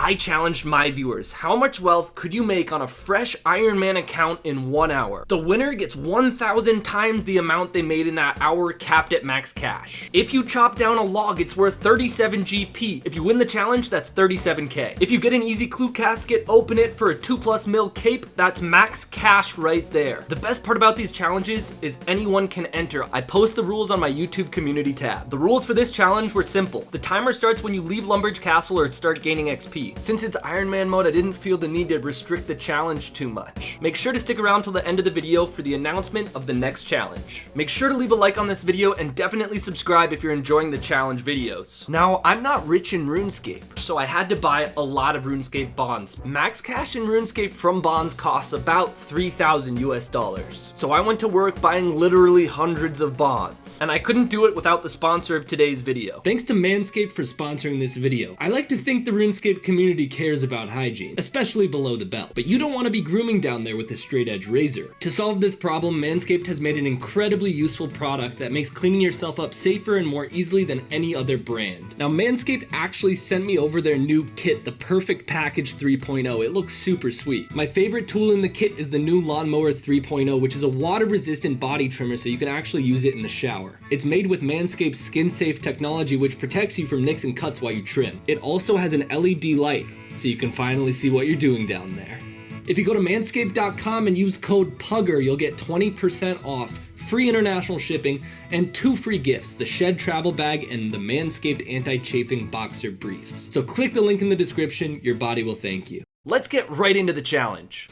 I challenged my viewers, how much wealth could you make on a fresh Ironman account in 1 hour? The winner gets 1,000 times the amount they made in that hour, capped at max cash. If you chop down a log, it's worth 37 GP. If you win the challenge, that's 37k. If you get an easy clue casket, open it for a 2+ mil cape, that's max cash right there. The best part about these challenges is anyone can enter. I post the rules on my YouTube community tab. The rules for this challenge were simple. The timer starts when you leave Lumbridge Castle or start gaining XP. Since it's Ironman mode, I didn't feel the need to restrict the challenge too much. Make sure to stick around till the end of the video for the announcement of the next challenge. Make sure to leave a like on this video and definitely subscribe if you're enjoying the challenge videos. Now, I'm not rich in Runescape, so I had to buy a lot of Runescape bonds. Max cash in Runescape from bonds costs about 3,000 US dollars. So I went to work buying literally hundreds of bonds. And I couldn't do it without the sponsor of today's video. Thanks to Manscaped for sponsoring this video. I like to think the RuneScape community cares about hygiene, especially below the belt, but you don't want to be grooming down there with a straight edge razor. To solve this problem, Manscaped has made an incredibly useful product that makes cleaning yourself up safer and more easily than any other brand. Now, Manscaped actually sent me over their new kit, the Perfect Package 3.0. It looks super sweet. My favorite tool in the kit is the new Lawnmower 3.0, which is a water-resistant body trimmer so you can actually use it in the shower. It's made with Manscaped's skin-safe technology, which protects you from nicks and cuts while you trim. It also has an LED light, so you can finally see what you're doing down there. If you go to manscaped.com and use code PUGGER, you'll get 20% off, free international shipping, and 2 free gifts, the Shed Travel Bag and the Manscaped Anti-Chafing Boxer Briefs. So click the link in the description, your body will thank you. Let's get right into the challenge.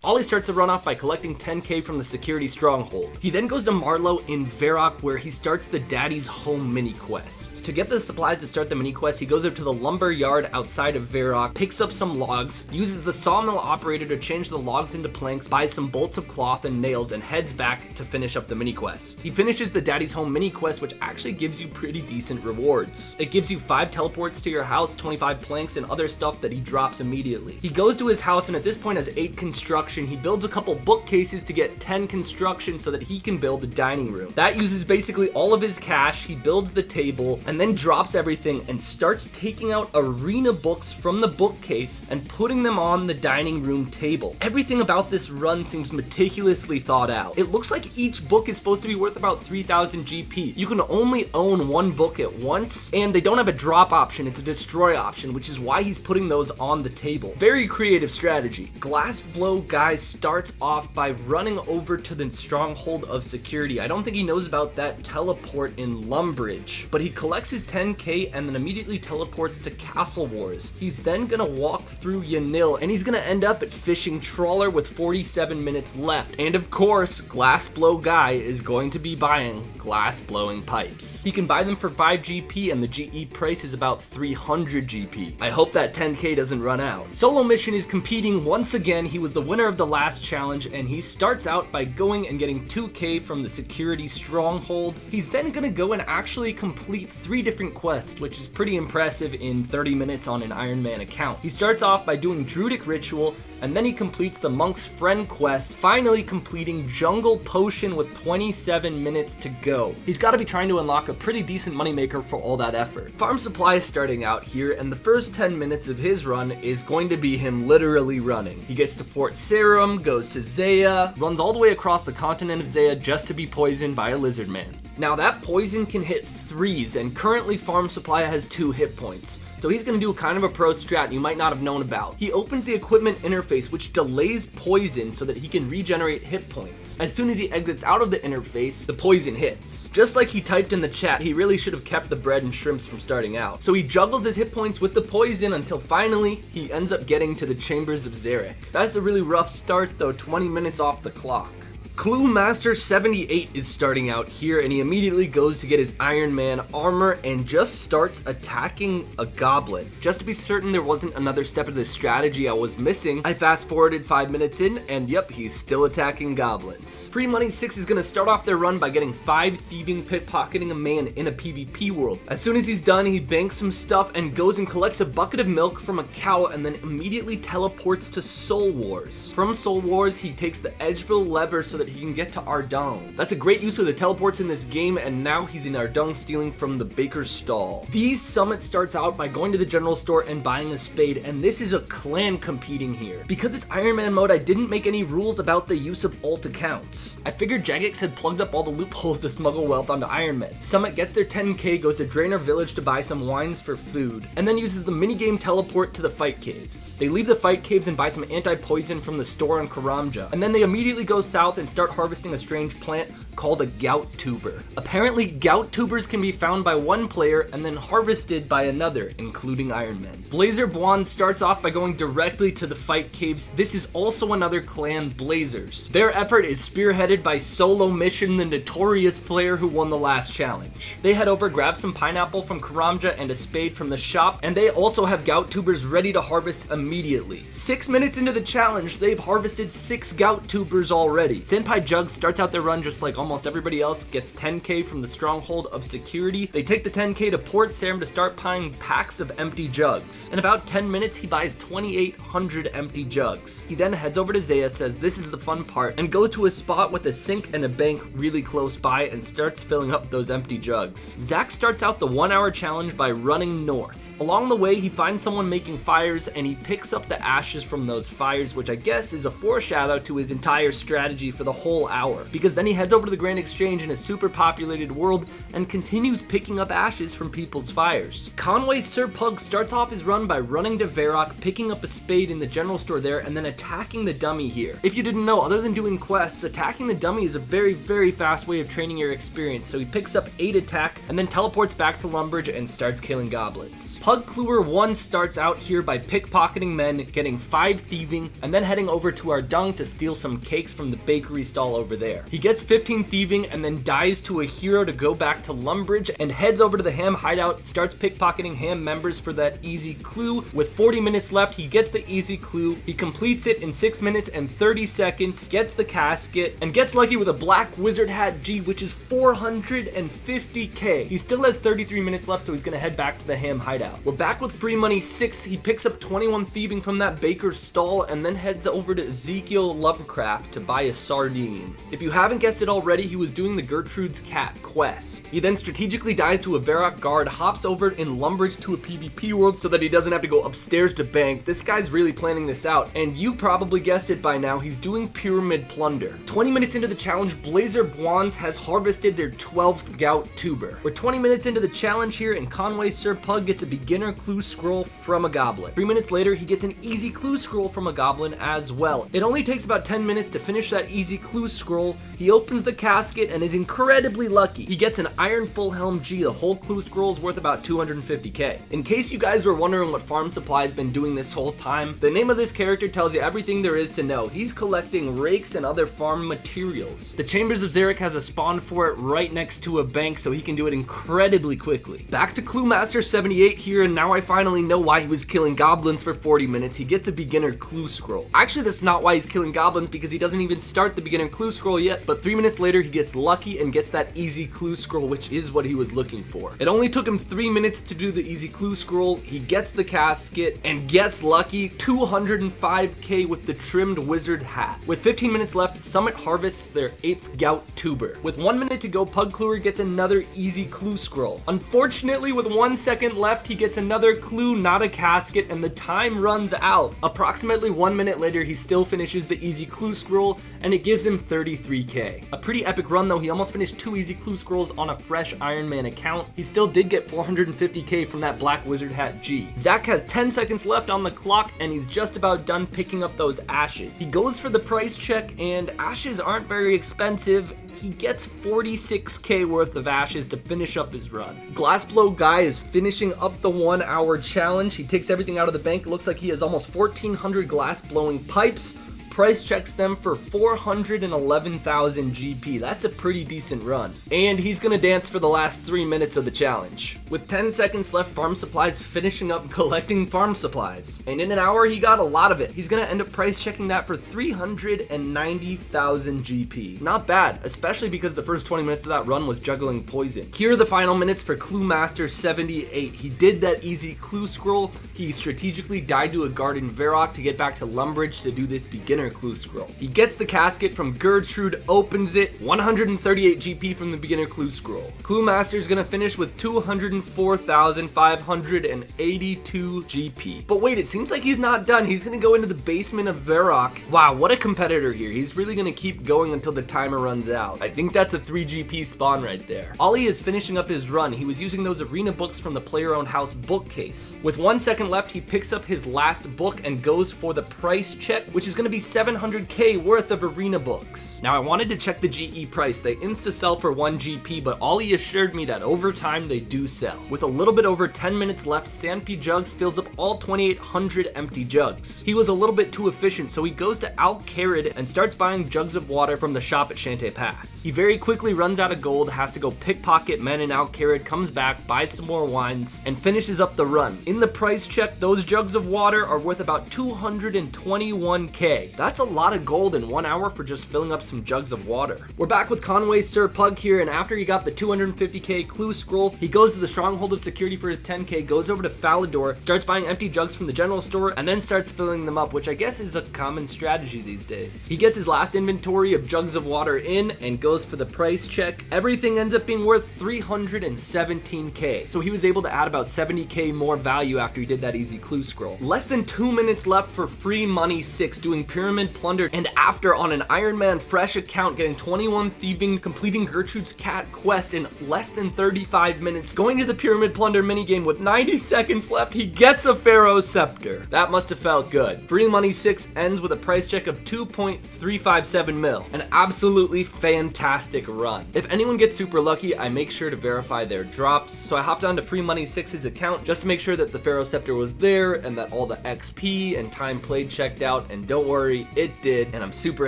Ollie starts the runoff by collecting 10k from the security stronghold. He then goes to Marlow in Varrock, where he starts the Daddy's Home mini quest. To get the supplies to start the mini quest, he goes up to the lumber yard outside of Varrock, picks up some logs, uses the sawmill operator to change the logs into planks, buys some bolts of cloth and nails, and heads back to finish up the mini quest. He finishes the Daddy's Home mini quest, which actually gives you pretty decent rewards. It gives you 5 teleports to your house, 25 planks, and other stuff that he drops immediately. He goes to his house and at this point has 8 construction. He builds a couple bookcases to get 10 construction so that he can build the dining room. That uses basically all of his cash. He builds the table and then drops everything and starts taking out arena books from the bookcase and putting them on the dining room table. Everything about this run seems meticulously thought out. It looks like each book is supposed to be worth about 3,000 GP. You can only own 1 book at once, and they don't have a drop option, it's a destroy option, which is why he's putting those on the table. Very creative strategy. Glassblow Guy starts off by running over to the stronghold of security. I don't think he knows about that teleport in Lumbridge, but he collects his 10k and then immediately teleports to Castle Wars. He's then gonna walk through Yanil and he's gonna end up at Fishing Trawler with 47 minutes left. And of course, Glassblow Guy is going to be buying glass blowing pipes. He can buy them for 5 GP and the GE price is about 300 GP. I hope that 10k doesn't run out. SoloMission is competing once again. He was the winner of the last challenge and he starts out by going and getting 2k from the security stronghold. He's then gonna go and actually complete 3 different quests, which is pretty impressive in 30 minutes on an Ironman account. He starts off by doing Druidic Ritual and then he completes the Monk's Friend quest, finally completing Jungle Potion with 27 minutes to go. He's got to be trying to unlock a pretty decent moneymaker for all that effort. Farm Supply is starting out here and the first 10 minutes of his run is going to be him literally running. He gets to Port Sarum, goes to Zaya, runs all the way across the continent of Zaya just to be poisoned by a lizard man. Now that poison can hit 3s and currently Farm Supply has 2 hit points. So he's going to do kind of a pro strat you might not have known about. He opens the equipment interface which delays poison so that he can regenerate hit points. As soon as he exits out of the interface, the poison hits. Just like he typed in the chat, he really should have kept the bread and shrimps from starting out. So he juggles his hit points with the poison until finally he ends up getting to the Chambers of Zarek. That's a really rough start though, 20 minutes off the clock. Clue Master 78 is starting out here and he immediately goes to get his Iron Man armor and just starts attacking a goblin. Just to be certain there wasn't another step of this strategy I was missing, I fast forwarded 5 minutes in and yep, he's still attacking goblins. Free Money 6 is going to start off their run by getting 5 thieving pickpocketing a man in a PvP world. As soon as he's done, he banks some stuff and goes and collects a bucket of milk from a cow and then immediately teleports to Soul Wars. From Soul Wars, he takes the Edgeville lever so that that he can get to Ardung. That's a great use of the teleports in this game, and now he's in Ardung stealing from the baker's stall. V's summit starts out by going to the general store and buying a spade, and this is a clan competing here. Because it's Ironman mode, I didn't make any rules about the use of alt accounts. I figured Jagex had plugged up all the loopholes to smuggle wealth onto Ironman. Summit gets their 10k, goes to Draenor Village to buy some wines for food, and then uses the minigame teleport to the fight caves. They leave the fight caves and buy some anti-poison from the store on Karamja, and then they immediately go south and start harvesting a strange plant called a gout tuber. Apparently, gout tubers can be found by one player and then harvested by another, including Ironman. Blazer Bwans starts off by going directly to the fight caves. This is also another clan, Blazers. Their effort is spearheaded by SoloMission, the notorious player who won the last challenge. They head over, grab some pineapple from Karamja and a spade from the shop, and they also have gout tubers ready to harvest immediately. 6 minutes into the challenge, they've harvested 6 gout tubers already. Senpai Jug starts out their run just like almost everybody else, gets 10k from the stronghold of security. They take the 10k to Port Sarim to start buying packs of empty jugs. In about 10 minutes, he buys 2,800 empty jugs. He then heads over to Zaya, says this is the fun part, and goes to a spot with a sink and a bank really close by and starts filling up those empty jugs. Zach starts out the 1 hour challenge by running north. Along the way, he finds someone making fires and he picks up the ashes from those fires, which I guess is a foreshadow to his entire strategy for the whole hour, because then he heads over to the Grand Exchange in a super populated world and continues picking up ashes from people's fires. Conway Sir Pug starts off his run by running to Varrock, picking up a spade in the general store there, and then attacking the dummy here. If you didn't know, other than doing quests, attacking the dummy is a very, very fast way of training your experience, so he picks up 8 attack and then teleports back to Lumbridge and starts killing goblins. Pug Kluwer 1 starts out here by pickpocketing men, getting 5 thieving, and then heading over to Ardung to steal some cakes from the bakery stall over there. He gets 15 thieving and then dies to a hero to go back to Lumbridge and heads over to the Ham hideout, starts pickpocketing Ham members for that easy clue. With 40 minutes left, he gets the easy clue, he completes it in 6 minutes and 30 seconds, gets the casket, and gets lucky with a black wizard hat G, which is 450k. He still has 33 minutes left, so he's gonna head back to the Ham hideout. We're back with free money 6. He picks up 21 thieving from that baker's stall and then heads over to Ezekiel Lovecraft to buy a sardine. If you haven't guessed it already, he was doing the Gertrude's Cat quest. He then strategically dies to a Varrock guard, hops over in Lumbridge to a PvP world so that he doesn't have to go upstairs to bank. This guy's really planning this out, and you probably guessed it by now, he's doing Pyramid Plunder. 20 minutes into the challenge, Blazer Bwans has harvested their 12th gout tuber. We're 20 minutes into the challenge here, and Conway Sir Pug gets a beginner clue scroll from a goblin. 3 minutes later, he gets an easy clue scroll from a goblin as well. It only takes about 10 minutes to finish that easy clue scroll. He opens the casket and is incredibly lucky. He gets an Iron Full Helm G. The whole clue scroll is worth about 250k. In case you guys were wondering what Farm Supply's been doing this whole time, the name of this character tells you everything there is to know. He's collecting rakes and other farm materials. The Chambers of Xeric has a spawn for it right next to a bank, so he can do it incredibly quickly. Back to Clue Master 78 here, and now I finally know why he was killing goblins for 40 minutes. He gets a beginner clue scroll. Actually, that's not why he's killing goblins, because he doesn't even start the beginner clue scroll yet, but 3 minutes later he gets lucky and gets that easy clue scroll, which is what he was looking for. It only took him 3 minutes to do the easy clue scroll. He gets the casket and gets lucky, 205k with the trimmed wizard hat. With 15 minutes left, Summit harvests their 8th gout tuber. With 1 minute to go, Pug Kluwer gets another easy clue scroll. Unfortunately, with 1 second left, he gets another clue, not a casket, and the time runs out. Approximately 1 minute later, he still finishes the easy clue scroll, and it gives him 33k. A pretty epic run though. He almost finished 2 easy clue scrolls on a fresh Ironman account. He still did get 450k from that black wizard hat G. Zach has 10 seconds left on the clock, and he's just about done picking up those ashes. He goes for the price check, and ashes aren't very expensive. He gets 46k worth of ashes to finish up his run. Glassblow Guy is finishing up the 1 hour challenge. He takes everything out of the bank. It looks like he has almost 1,400 glass blowing pipes. Price checks them for 411,000 GP. That's a pretty decent run. And he's gonna dance for the last 3 minutes of the challenge. With 10 seconds left, Farm Supply's finishing up collecting farm supplies. And in an hour, he got a lot of it. He's gonna end up price checking that for 390,000 GP. Not bad, especially because the first 20 minutes of that run was juggling poison. Here are the final minutes for Clue Master 78. He did that easy clue scroll. He strategically died to a guard in Varrock to get back to Lumbridge to do this beginner beginner clue scroll. He gets the casket from Gertrude, opens it, 138 GP from the beginner clue scroll. Clue Master is gonna finish with 204,582 GP. But wait, it seems like he's not done. He's gonna go into the basement of Varrock. Wow, what a competitor here. He's really gonna keep going until the timer runs out. I think that's a 3 GP spawn right there. Ollie is finishing up his run. He was using those arena books from the player-owned house bookcase. With 1 second left, he picks up his last book and goes for the price check, which is gonna be 700k worth of arena books. Now I wanted to check the GE price. They insta-sell for 1 GP, but Ollie assured me that over time they do sell. With a little bit over 10 minutes left, Sanpy Jugs fills up all 2,800 empty jugs. He was a little bit too efficient, so he goes to Al-Kharid and starts buying jugs of water from the shop at Shantae Pass. He very quickly runs out of gold, has to go pickpocket men in Al-Kharid, comes back, buys some more wines, and finishes up the run. In the price check, those jugs of water are worth about 221k. That's a lot of gold in 1 hour for just filling up some jugs of water. We're back with Conway Sir Pug here, and after he got the 250k clue scroll, he goes to the stronghold of security for his 10k, goes over to Falador, starts buying empty jugs from the general store, and then starts filling them up, which I guess is a common strategy these days. He gets his last inventory of jugs of water in and goes for the price check. Everything ends up being worth 317k, so he was able to add about 70k more value after he did that easy clue scroll. Less than 2 minutes left for free money 6, doing pyramid plunder, and after on an Ironman fresh account getting 21 thieving, completing Gertrude's cat quest in less than 35 minutes, going to the pyramid plunder minigame with 90 seconds left, he gets a Pharaoh Scepter. That must have felt good. Free money 6 ends with a price check of 2.357 mil. An absolutely fantastic run. If anyone gets super lucky, I make sure to verify their drops. So I hopped on to Free Money 6's account just to make sure that the Pharaoh Scepter was there and that all the XP and time played checked out, and don't worry, it did, and I'm super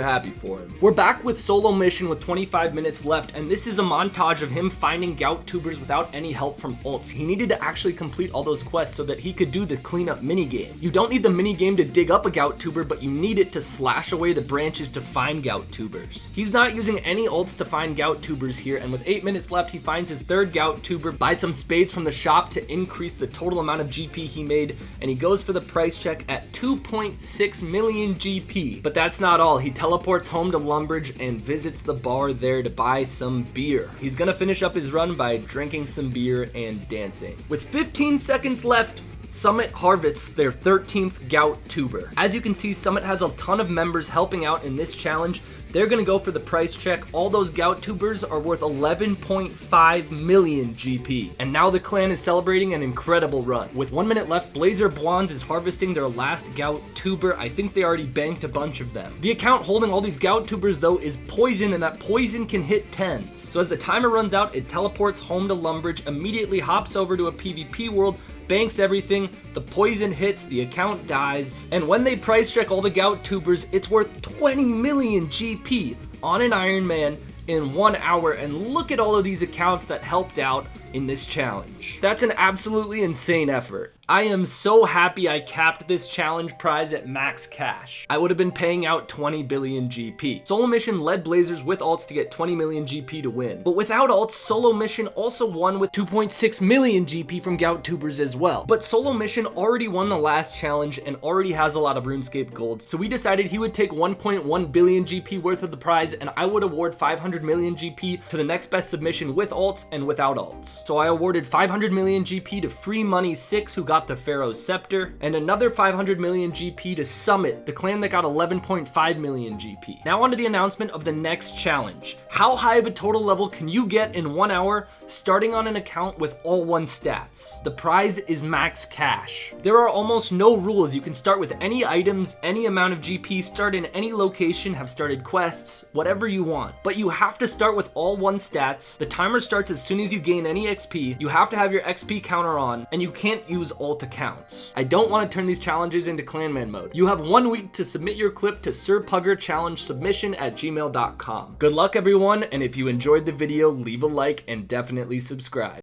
happy for him. We're back with SoloMission with 25 minutes left, and this is a montage of him finding gout tubers without any help from ults. He needed to actually complete all those quests so that he could do the cleanup minigame. You don't need the minigame to dig up a gout tuber, but you need it to slash away the branches to find gout tubers. He's not using any ults to find gout tubers here, and with 8 minutes left, he finds his third gout tuber, buys some spades from the shop to increase the total amount of GP he made, and he goes for the price check at 2.6 million GP. But that's not all. He teleports home to Lumbridge and visits the bar there to buy some beer. He's gonna finish up his run by drinking some beer and dancing. With 15 seconds left, Summit harvests their 13th gout tuber. As you can see, Summit has a ton of members helping out in this challenge. They're gonna go for the price check. All those gout tubers are worth 11.5 million GP. And now the clan is celebrating an incredible run. With 1 minute left, Blazer Bwans is harvesting their last gout tuber. I think they already banked a bunch of them. The account holding all these gout tubers though is poison, and that poison can hit 10s. So as the timer runs out, it teleports home to Lumbridge, immediately hops over to a PvP world, banks everything, the poison hits, the account dies, and when they price check all the gout tubers, it's worth 20 million GP on an Ironman in 1 hour, and look at all of these accounts that helped out in this challenge. That's an absolutely insane effort. I am so happy I capped this challenge prize at max cash. I would have been paying out 20 billion GP. SoloMission led Blazers with ults to get 20 million GP to win. But without ults, SoloMission also won with 2.6 million GP from gout tubers as well. But SoloMission already won the last challenge and already has a lot of Runescape gold, so we decided he would take 1.1 billion GP worth of the prize, and I would award 500 million GP to the next best submission with ults and without ults. So I awarded 500 million GP to Free Money 6, who got the Pharaoh Scepter, and another 500 million GP to Summit, the clan that got 11.5 million GP. Now onto the announcement of the next challenge. How high of a total level can you get in 1 hour starting on an account with all 1 stats? The prize is max cash. There are almost no rules. You can start with any items, any amount of GP, start in any location, have started quests, whatever you want. But you have to start with all 1 stats. The timer starts as soon as you gain any XP. You have to have your XP counter on, and you can't use ult accounts. I don't want to turn these challenges into clanman mode. You have 1 week to submit your clip to sirpuggertipoff@gmail.com. Good luck everyone, and if you enjoyed the video, leave a like and definitely subscribe.